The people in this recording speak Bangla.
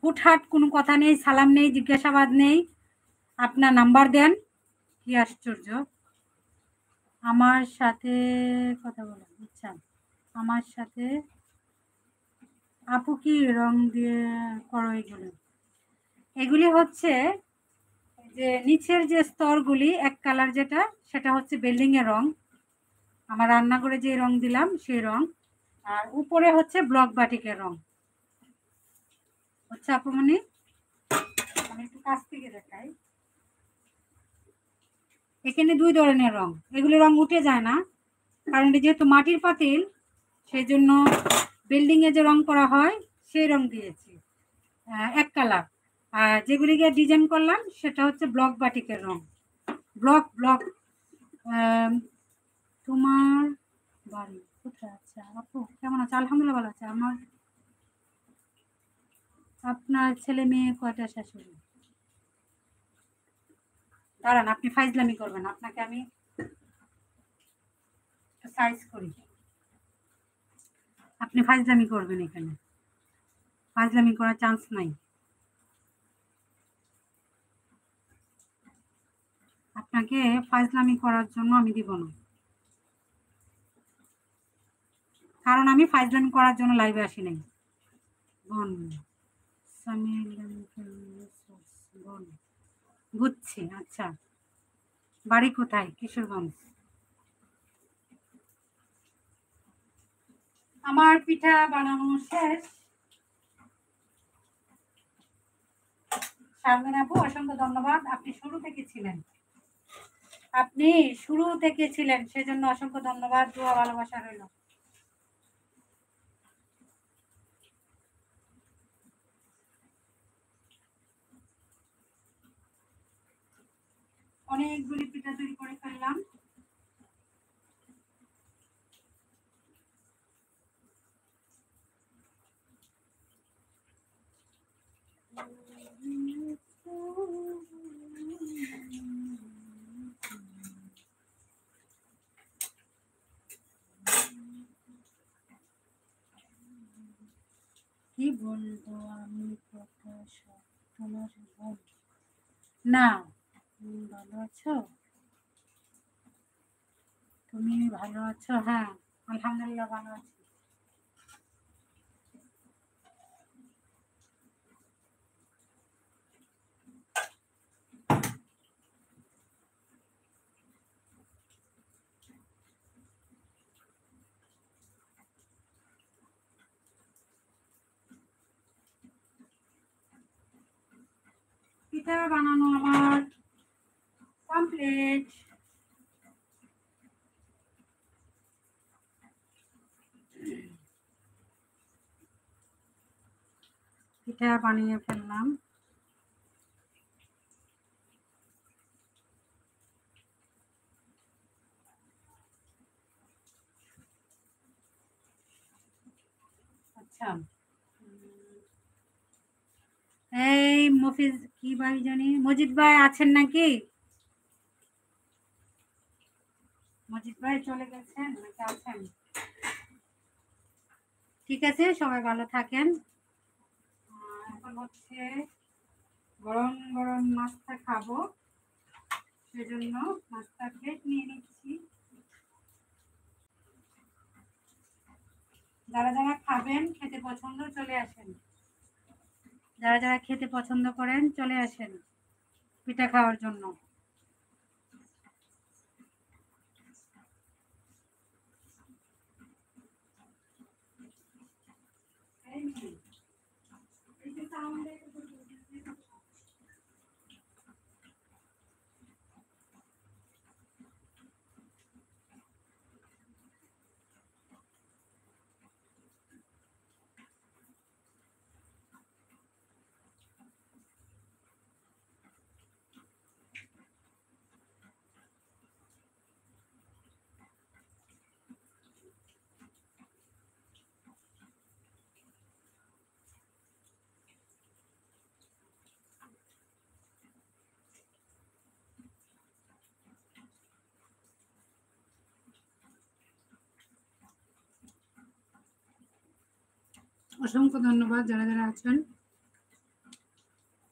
হুটহাট কোনো কথা নেই, সালাম নেই, জিজ্ঞাসাবাদ নেই। আপনার নাম্বার দেন। কি আশ্চর্য! আমার সাথে কথা বলেন। আচ্ছা, আমার সাথে আপু কি রং দিয়ে করো এগুলো? এগুলি হচ্ছে যে নিচের যে স্তরগুলি এক কালার, যেটা সেটা হচ্ছে বিল্ডিং এর রং। আমার রান্নাঘরে যে রং দিলাম সেই রং, আর উপরে হচ্ছে ব্লক বাটিকের রং। হচ্ছে আপুমনি, আমি একটু কাছ থেকে দেখাই। এখানে দুই ধরনের রং, এগুলি রং উঠে যায় না, কারণ যেহেতু মাটির পাতিল সেই জন্য বিল্ডিং এ যে রং করা হয় সেই রং দিয়েছি এক কালার। আর যেগুলিকে ডিজাইন করলাম সেটা হচ্ছে ব্লক বাটিকের রং। Block block. তোমার বাড়ি কোথায়? আচ্ছা আপু কেমন আছে? আলহামদুলিল্লাহ ভালো আছে। আপনার ছেলে মেয়ে কয়টা? শাশুড়ি? দাঁড়ান, আপনি ফাইজলামি করবেন, আপনাকে আমি সাইজ করি। আপনি ফাইজলামি করবেন, এখানে ফাইজলামি করার চান্স নাই। আপনাকে ফাইজলামি করার জন্য আমি দিব না, কারণ আমি ফাইজলামি করার জন্য লাইভে আসি নাই। বোন বোন বুঝছি। আচ্ছা, বাড়ি কোথায়? কিশোরগঞ্জ। আমার পিঠা বানানো শেষ। শারমিন আপু অসংখ্য ধন্যবাদ, আপনি শুরু থেকে ছিলেন। আপনি শুরু থেকে ছিলেন, সেজন্য অসংখ্য ধন্যবাদ, দোয়া ভালোবাসা রইল। অনেকগুলি পিঠা তৈরি করে ফেললাম। কি বলবো আমি, তোমার বোন না। ভালো আছো? তুমি ভালো আছো? হ্যাঁ আলহামদুলিল্লাহ ভালো আছি। পিঠা বানানো আমার কমপ্লিট। পিঠা বানিয়ে ফেললাম। আচ্ছা, এই মফিজ কি ভাই জানি, মজিদ ভাই আছেন নাকি? মজিদ ভাই চলে গেছেন নাকি আছেন? ঠিক আছে, সবাই ভালো থাকেন। এখন হচ্ছে গরম গরম নাস্তা খাবো, সেজন্য নাস্তা প্লেট নিয়ে নিচ্ছি। যারা যারা খাবেন, খেতে পছন্দ, চলে আসেন। যারা যারা খেতে পছন্দ করেন চলে আসেন পিঠা খাওয়ার জন্য। অসংখ্য ধন্যবাদ যারা যারা আছেন।